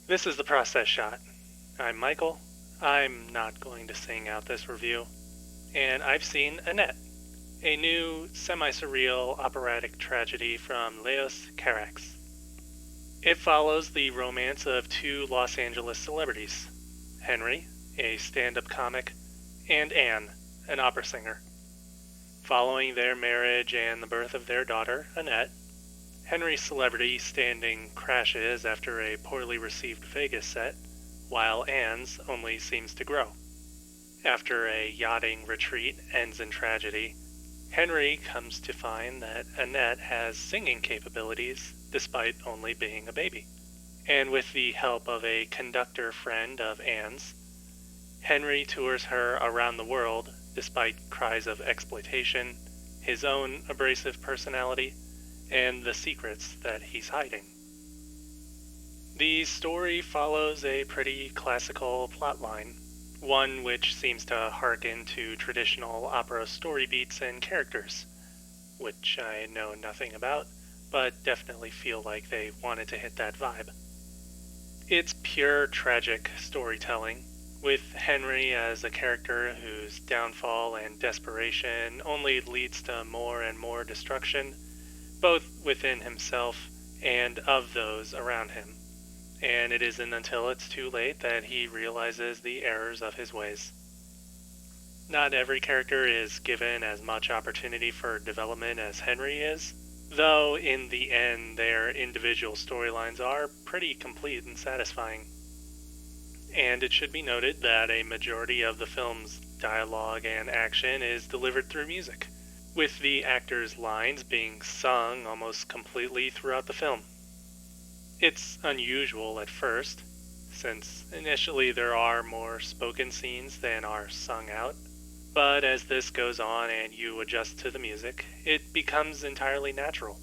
This is the Process Shot. I'm Michael. I'm not going to sing out this review. And I've seen Annette, a new semi-surreal operatic tragedy from Carax. It follows the romance of two Los Angeles celebrities, Henry, a stand-up comic, and Anne, an opera singer. Following their marriage and the birth of their daughter, Annette, Henry's celebrity standing crashes after a poorly received Vegas set, while Anne's only seems to grow. After a yachting retreat ends in tragedy, Henry comes to find that Annette has singing capabilities despite only being a baby. And with the help of a conductor friend of Anne's, Henry tours her around the world despite cries of exploitation, his own abrasive personality, and the secrets that he's hiding. The story follows a pretty classical plotline, one which seems to harken to traditional opera story beats and characters, which I know nothing about, but definitely feel like they wanted to hit that vibe. It's pure tragic storytelling, with Henry as a character whose downfall and desperation only leads to more and more destruction, both within himself and of those around him. And it isn't until it's too late that he realizes the errors of his ways. Not every character is given as much opportunity for development as Henry is, though in the end their individual storylines are pretty complete and satisfying. And it should be noted that a majority of the film's dialogue and action is delivered through music, with the actors' lines being sung almost completely throughout the film. It's unusual at first, since initially there are more spoken scenes than are sung out, but as this goes on and you adjust to the music, it becomes entirely natural.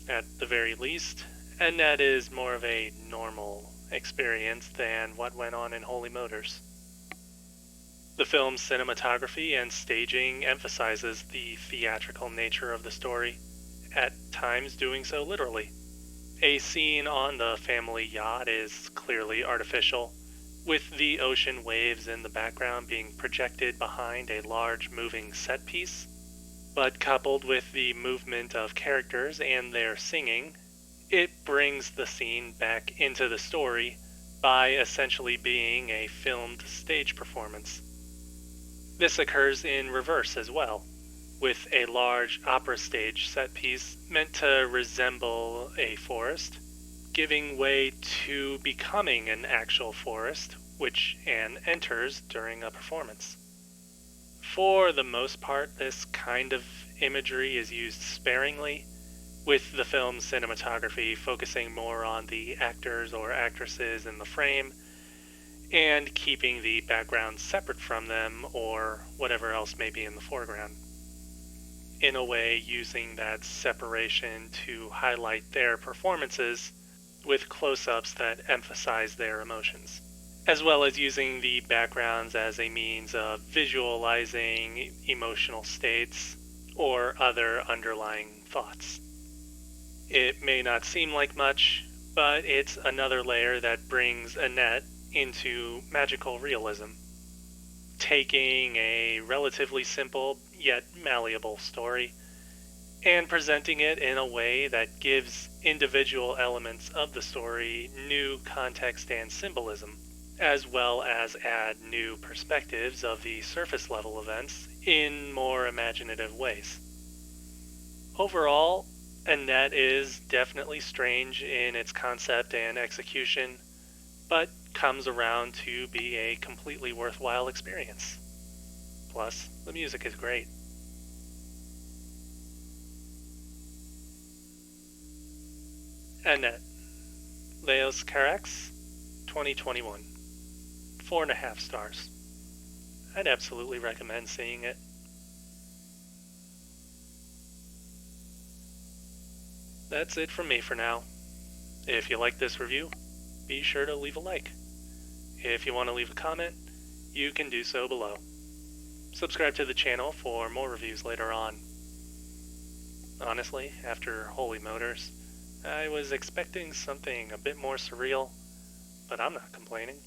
At the very least, Annette is more of a normal experience than what went on in Holy Motors. The film's cinematography and staging emphasizes the theatrical nature of the story, at times doing so literally. A scene on the family yacht is clearly artificial, with the ocean waves in the background being projected behind a large moving set piece, but coupled with the movement of characters and their singing, it brings the scene back into the story by essentially being a filmed stage performance. This occurs in reverse as well, with a large opera stage set piece meant to resemble a forest, giving way to becoming an actual forest, which Anne enters during a performance. For the most part, this kind of imagery is used sparingly, with the film's cinematography focusing more on the actors or actresses in the frame, and keeping the background separate from them or whatever else may be in the foreground. In a way, using that separation to highlight their performances with close-ups that emphasize their emotions, as well as using the backgrounds as a means of visualizing emotional states or other underlying thoughts. It may not seem like much, but it's another layer that brings Annette into magical realism, taking a relatively simple yet malleable story and presenting it in a way that gives individual elements of the story new context and symbolism, as well as add new perspectives of the surface level events in more imaginative ways. Overall, Annette is definitely strange in its concept and execution, but comes around to be a completely worthwhile experience. Plus, the music is great. Annette, Leos Carax, 2021. 4.5 stars. I'd absolutely recommend seeing it. That's it from me for now. If you like this review, be sure to leave a like. If you want to leave a comment, you can do so below. Subscribe to the channel for more reviews later on. Honestly, after Holy Motors, I was expecting something a bit more surreal, but I'm not complaining.